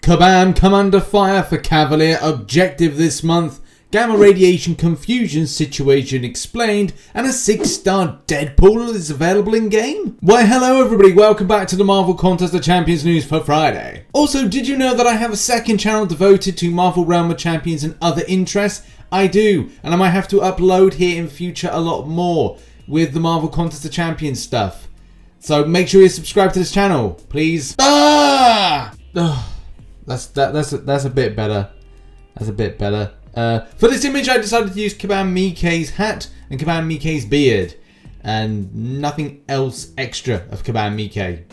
Kabam come under fire for Cavalier objective this month. Gamma radiation confusion situation explained, and a 6-star Deadpool is available in game. Why hello everybody, welcome back to the Marvel Contest of Champions news for Friday. Also, did you know that I have a second channel devoted to Marvel Realm of Champions and other interests? I do, and I might have to upload here in future a lot more with the Marvel Contest of Champions stuff. So make sure you subscribe to this channel, please. That's a bit better. That's a bit better. For this image, I decided to use Kabam Miike's hat and Kabam Miike's beard, and nothing else extra of Kabam Miike.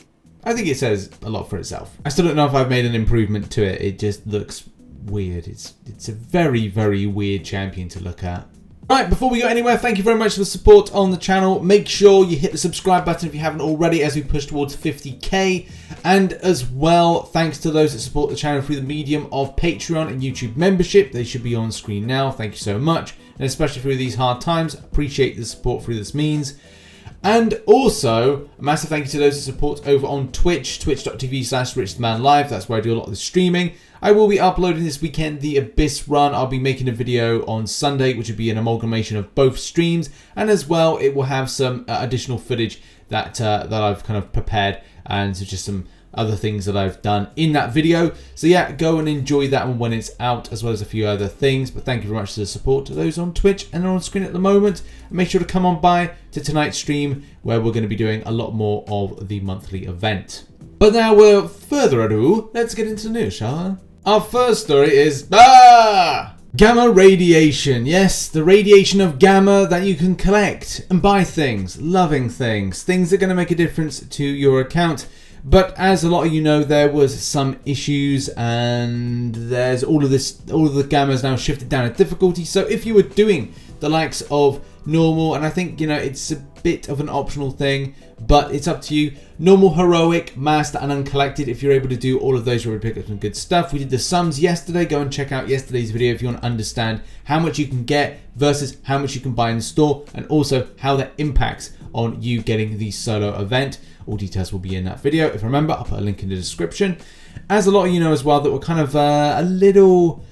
I think it says a lot for itself. I still don't know if I've made an improvement to it. It just looks weird. It's a very, very weird champion to look at. Right, before we go anywhere, thank you very much for the support on the channel. Make sure you hit the subscribe button if you haven't already as we push towards 50k. And as well, thanks to those that support the channel through the medium of Patreon and YouTube membership. They should be on screen now. Thank you so much. And especially through these hard times, appreciate the support through this means. And also, a massive thank you to those that support over on Twitch, twitch.tv/RichTheMan live. That's where I do a lot of the streaming. I will be uploading this weekend the Abyss run. I'll be making a video on Sunday, which will be an amalgamation of both streams. And as well, it will have some additional footage that I've kind of prepared, and so just some other things that I've done in that video. So yeah, go and enjoy that one when it's out, as well as a few other things. But thank you very much for the support to those on Twitch and on screen at the moment. And make sure to come on by to tonight's stream, where we're going to be doing a lot more of the monthly event. But now, without further ado, let's get into the news, shall we? Our first story is gamma radiation. Yes, the radiation of gamma that you can collect and buy things, loving things that are going to make a difference to your account. But as a lot of you know, there was some issues, and there's all of the gamma is now shifted down in difficulty. So if you were doing the likes of normal, and I think, you know, it's a bit of an optional thing, but it's up to you. Normal, heroic, master, and uncollected. If you're able to do all of those, you're able to pick up some good stuff. We did the sums yesterday. Go and check out yesterday's video if you want to understand how much you can get versus how much you can buy in the store, and also how that impacts on you getting the solo event. All details will be in that video. If I remember, I'll put a link in the description. As a lot of you know as well, that we're kind of a little,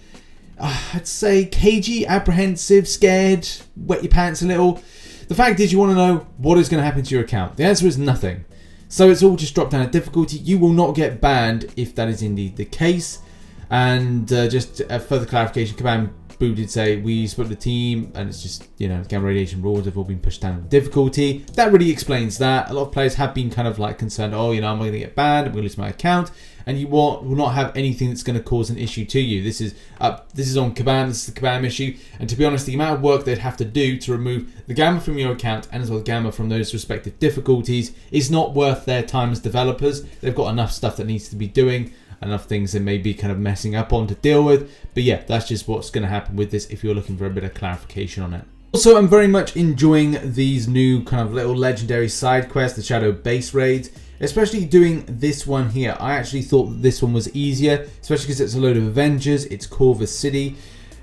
I'd say, cagey, apprehensive, scared, wet your pants a little. The fact is, you want to know what is going to happen to your account. The answer is nothing. So it's all just dropped down in difficulty. You will not get banned if that is indeed the case. And just a further clarification, Kabam Boo did say we spoke to the team, and it's just, you know, gamma radiation rules have all been pushed down in difficulty. That really explains that. A lot of players have been kind of like concerned, oh, you know, I'm going to get banned, I'm going to lose my account, and you will not have anything that's going to cause an issue to you. This is on Kabam, this is the Kabam issue, and to be honest, the amount of work they'd have to do to remove the gamma from your account, and as well as gamma from those respective difficulties, is not worth their time as developers. They've got enough stuff that needs to be doing, enough things they may be kind of messing up on to deal with. But yeah, that's just what's going to happen with this if you're looking for a bit of clarification on it. Also, I'm very much enjoying these new kind of little legendary side quests, the shadow base raids, especially doing this one here. I actually thought that this one was easier, especially because it's a load of Avengers, it's Corvus City.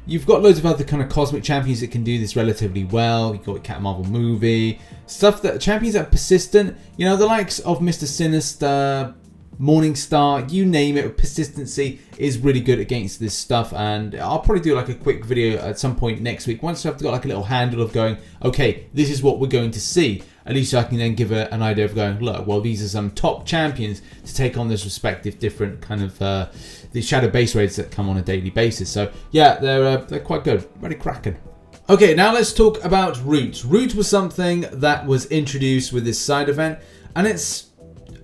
You've got loads of other kind of cosmic champions that can do this relatively well. You've got Captain Marvel movie, stuff that champions that are persistent, you know, the likes of Mr. Sinister, Morningstar, you name it. Persistency is really good against this stuff, and I'll probably do like a quick video at some point next week once I've got like a little handle of going, okay, this is what we're going to see. At least I can then give an idea of going, look, well, these are some top champions to take on this respective different kind of the shadow base raids that come on a daily basis. So yeah, they're quite good, really cracking. Okay, now let's talk about Root. Root was something that was introduced with this side event, and it's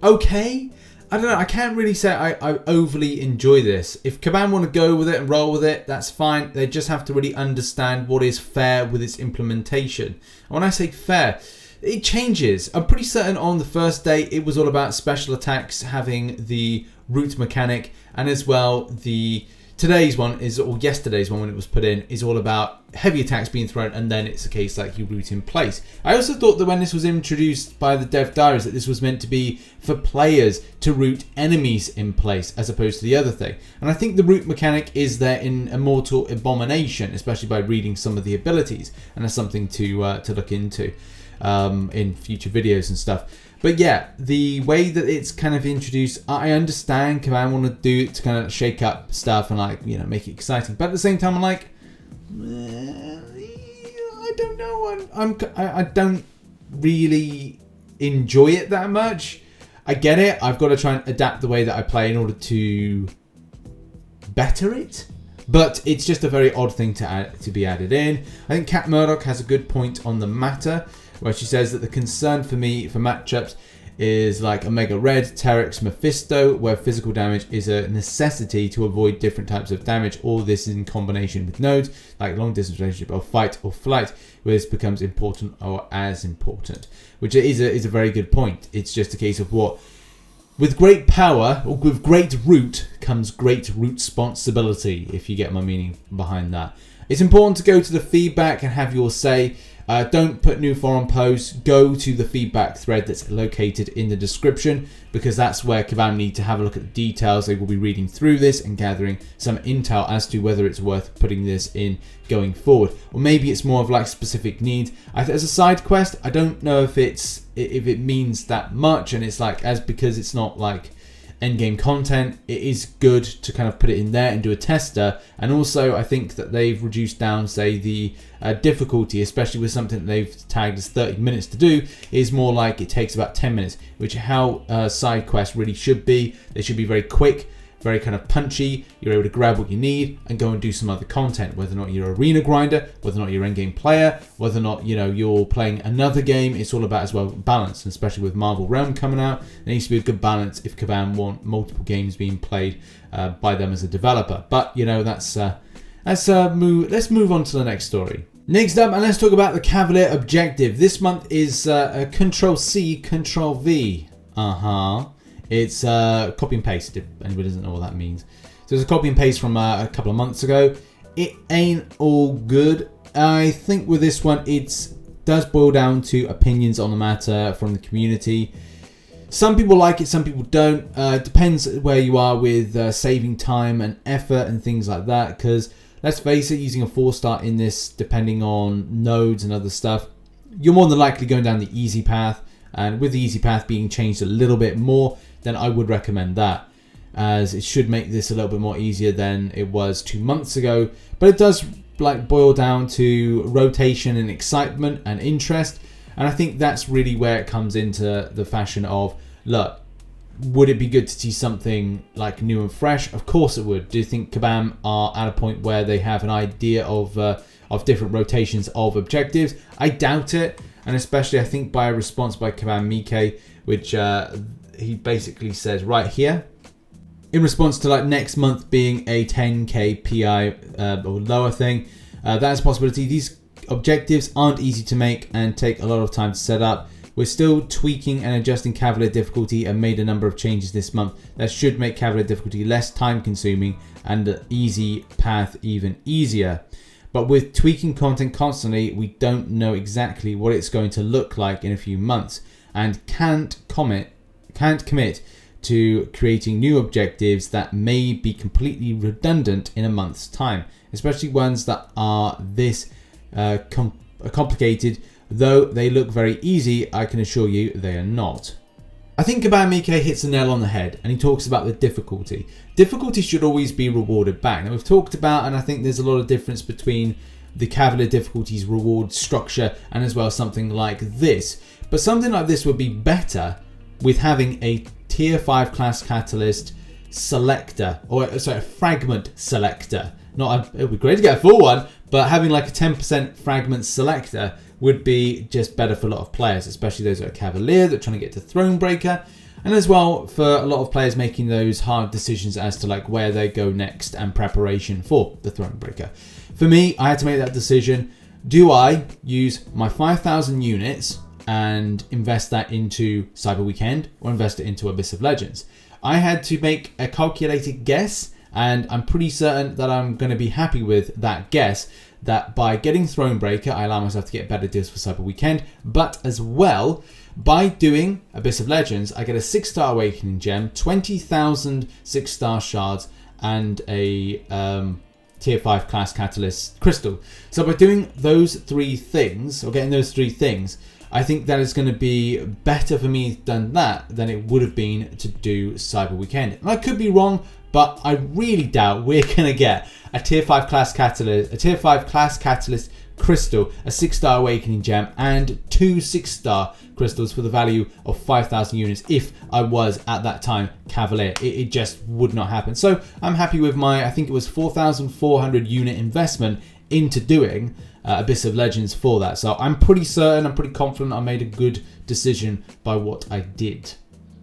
okay. I don't know, I can't really say I overly enjoy this. If Kabam want to go with it and roll with it, that's fine. They just have to really understand what is fair with its implementation. And when I say fair, it changes. I'm pretty certain on the first day it was all about special attacks having the root mechanic, and as well today's one is, or yesterday's one when it was put in, is all about heavy attacks being thrown, and then it's a case like you root in place. I also thought that when this was introduced by the dev diaries that this was meant to be for players to root enemies in place as opposed to the other thing. And I think the root mechanic is there in Immortal Abomination, especially by reading some of the abilities, and that's something to look into in future videos and stuff. But yeah, the way that it's kind of introduced, I understand Kabam want to do it to kind of shake up stuff and like, you know, make it exciting. But at the same time, I'm like, I don't know. I don't really enjoy it that much. I get it. I've got to try and adapt the way that I play in order to better it. But it's just a very odd thing to be added in. I think Cat Murdoch has a good point on the matter, where she says that the concern for me for matchups is like Omega Red, Terex, Mephisto, where physical damage is a necessity to avoid different types of damage. All this is in combination with nodes like long distance relationship or fight or flight, where this becomes important or as important, which is a very good point. It's just a case of what, with great power or with great root comes great root responsibility, if you get my meaning behind that. It's important to go to the feedback and have your say. Don't put new forum posts. Go to the feedback thread that's located in the description, because that's where Kabam need to have a look at the details. They will be reading through this and gathering some intel as to whether it's worth putting this in going forward, or maybe it's more of like specific needs. As a side quest, I don't know if it means that much, and it's like because it's not like endgame content, it is good to kind of put it in there and do a tester. And also I think that they've reduced down, say, the difficulty, especially with something that they've tagged as 30 minutes to do, is more like it takes about 10 minutes, which is how side quests really should be. They should be very quick, very kind of punchy. You're able to grab what you need and go and do some other content, whether or not you're arena grinder, whether or not you're endgame player, whether or not, you know, you're playing another game. It's all about as well balance, and especially with Marvel Realm coming out, there needs to be a good balance if Kabam want multiple games being played by them as a developer. But you know, let's move on to the next story. Next up, and let's talk about the Cavalier objective. This month is Control C, Control V. It's copy and paste, if anybody doesn't know what that means. So it's a copy and paste from a couple of months ago. It ain't all good. I think with this one, it does boil down to opinions on the matter from the community. Some people like it, some people don't. It depends where you are with saving time and effort and things like that. Because let's face it, using a 4-star in this, depending on nodes and other stuff, you're more than likely going down the easy path. And with the easy path being changed a little bit more, then I would recommend that, as it should make this a little bit more easier than it was 2 months ago. But it does like boil down to rotation and excitement and interest, and I think that's really where it comes into the fashion of, look, would it be good to see something like new and fresh? Of course it would. Do you think Kabam are at a point where they have an idea of different rotations of objectives? I doubt it, and especially I think by a response by Kabam Mike, which he basically says right here, in response to like next month being a 10k PI or lower thing, that's a possibility. These objectives aren't easy to make and take a lot of time to set up. We're still tweaking and adjusting Cavalier difficulty and made a number of changes this month that should make Cavalier difficulty less time consuming and the easy path even easier. But with tweaking content constantly, we don't know exactly what it's going to look like in a few months, and can't commit to creating new objectives that may be completely redundant in a month's time, especially ones that are this complicated. Though they look very easy, I can assure you they are not. I think Kabam Mike hits the nail on the head, and he talks about the difficulty. Difficulty should always be rewarded back. Now we've talked about, and I think there's a lot of difference between the Cavalier difficulties reward structure and as well something like this. But something like this would be better with having a tier 5 class catalyst selector, or sorry, a fragment selector. It would be great to get a full one, but having like a 10% fragment selector would be just better for a lot of players, especially those that are Cavalier, that are trying to get to Thronebreaker, and as well for a lot of players making those hard decisions as to like where they go next and preparation for the Thronebreaker. For me, I had to make that decision. Do I use my 5,000 units and invest that into Cyber Weekend, or invest it into Abyss of Legends? I had to make a calculated guess, and I'm pretty certain that I'm going to be happy with that guess, that by getting Thronebreaker, I allow myself to get better deals for Cyber Weekend, but as well, by doing Abyss of Legends, I get a 6-star Awakening Gem, 20,000 6-star shards, and a tier 5 class catalyst crystal. So by doing those 3 things, or getting those 3 things, I think that is going to be better for me done that than it would have been to do Cyber Weekend. And I could be wrong, but I really doubt we're going to get a tier 5 class catalyst, crystal, a 6-star awakening gem, and 2 6-star crystals for the value of 5,000 units if I was at that time Cavalier. It just would not happen. So I'm happy with my, I think it was 4,400 unit investment into doing Abyss of Legends for that. So I'm pretty certain, I'm pretty confident I made a good decision by what I did.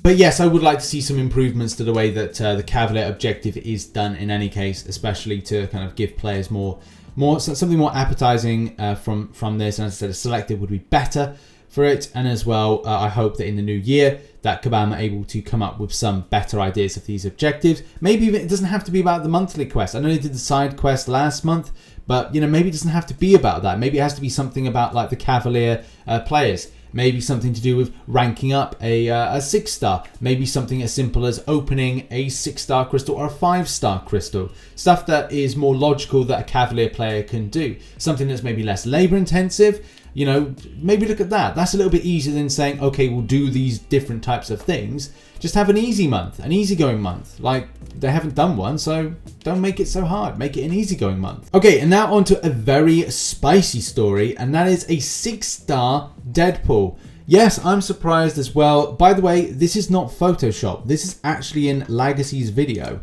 But yes, I would like to see some improvements to the way that the Cavalier objective is done in any case, especially to kind of give players something more appetizing from this. And as I said, a selective would be better for it. And as well, I hope that in the new year that Kabam are able to come up with some better ideas of these objectives. Maybe even, it doesn't have to be about the monthly quest. I know they did the side quest last month, but you know, maybe it doesn't have to be about that. Maybe it has to be something about like the Cavalier players. Maybe something to do with ranking up a 6-star. Maybe something as simple as opening a 6-star crystal or a 5-star crystal. Stuff that is more logical that a Cavalier player can do. Something that's maybe less labor intensive. You know, maybe look at that. That's a little bit easier than saying, okay, we'll do these different types of things. Just have an easy month, an easygoing month. Like, they haven't done one, so don't make it so hard. Make it an easygoing month. Okay, and now on to a very spicy story, and that is a 6-star Deadpool. Yes, I'm surprised as well. By the way, this is not Photoshop. This is actually in Legacy's video.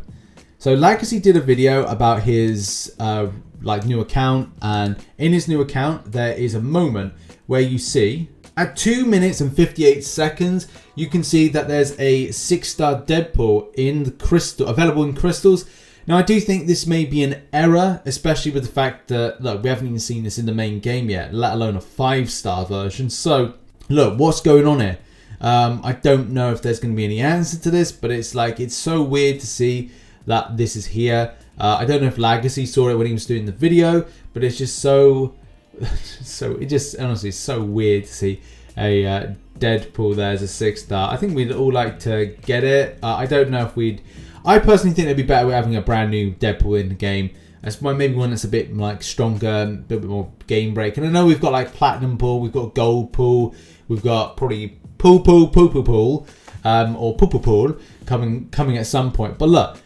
So Legacy did a video about his new account, and in his new account there is a moment where you see at 2 minutes and 58 seconds you can see that there's a 6-star Deadpool in the crystal, available in crystals. Now I do think this may be an error, especially with the fact that, look, we haven't even seen this in the main game yet, let alone a 5-star version. So look, what's going on here? I don't know if there's going to be any answer to this, but it's like, it's so weird to see that this is here. I don't know if Legacy saw it when he was doing the video, but it's just so it just honestly is so weird to see a Deadpool there as a 6-star. I think we'd all like to get it. I don't know if I personally think it'd be better with having a brand new Deadpool in the game. That's maybe one that's a bit like stronger, a little bit more game break. And I know we've got like Platinum Pool, we've got Gold Pool, we've got probably Pool, or Poo Pool coming at some point. But look,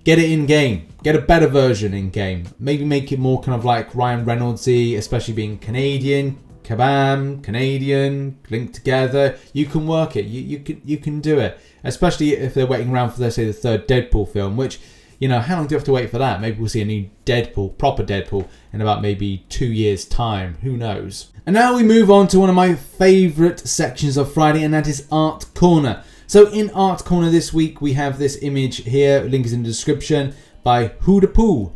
get it in game. Get a better version in game. Maybe make it more kind of like Ryan Reynolds-y, especially being Canadian. Kabam, Canadian, linked together. You can work it. You can do it. Especially if they're waiting around for, let's say, the 3rd Deadpool film, which, you know, how long do you have to wait for that? Maybe we'll see a new Deadpool, proper Deadpool, in about maybe 2 years' time. Who knows? And now we move on to one of my favourite sections of Friday, and that is Art Corner. So in Art Corner this week, we have this image here, link is in the description, by Hoodapoo.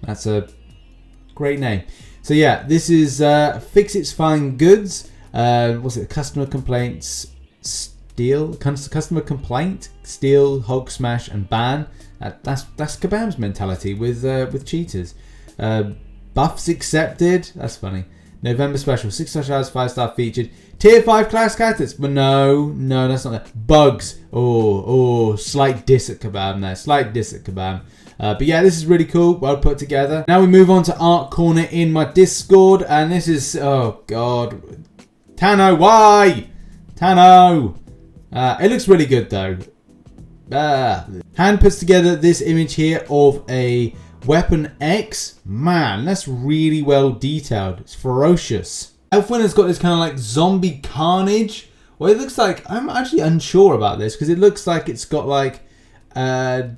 That's a great name. So yeah, this is Fix It's Fine Goods. What's it? Customer complaints, customer complaint, steal, Hulk smash, and ban. That's Kabam's mentality with cheaters. Buffs accepted. That's funny. November special, 6-star showers, 5-star featured. Tier 5 class characters. But no, that's not that. Bugs. Slight diss at Kabam there. Slight diss at Kabam. But yeah, this is really cool. Well put together. Now we move on to Art Corner in my Discord. And this is, oh God. Tano, why? Tano. It looks really good though. Hand puts together this image here of a Weapon X. Man, that's really well detailed. It's ferocious. Elfwin has got this kind of like zombie carnage. Well, it looks like, I'm actually unsure about this because it looks like it's got like, yeah,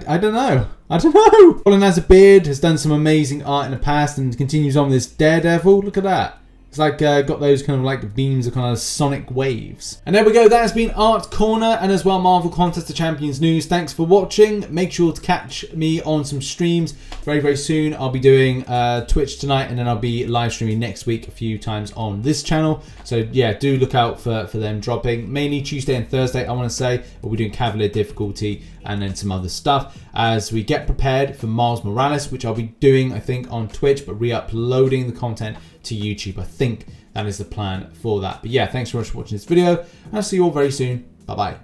I don't know. I don't know. Colin has a beard, has done some amazing art in the past and continues on with this Daredevil. Look at that. It's like got those kind of like beams of kind of sonic waves. And there we go. That has been Art Corner and as well Marvel Contest of Champions news. Thanks for watching. Make sure to catch me on some streams very, very soon. I'll be doing Twitch tonight and then I'll be live streaming next week a few times on this channel. So yeah, do look out for them dropping. Mainly Tuesday and Thursday, I want to say. We'll be doing Cavalier difficulty and then some other stuff as we get prepared for Miles Morales, which I'll be doing, I think, on Twitch, but re-uploading the content to YouTube. I think that is the plan for that. But yeah, thanks so much for watching this video, and I'll see you all very soon. Bye-bye.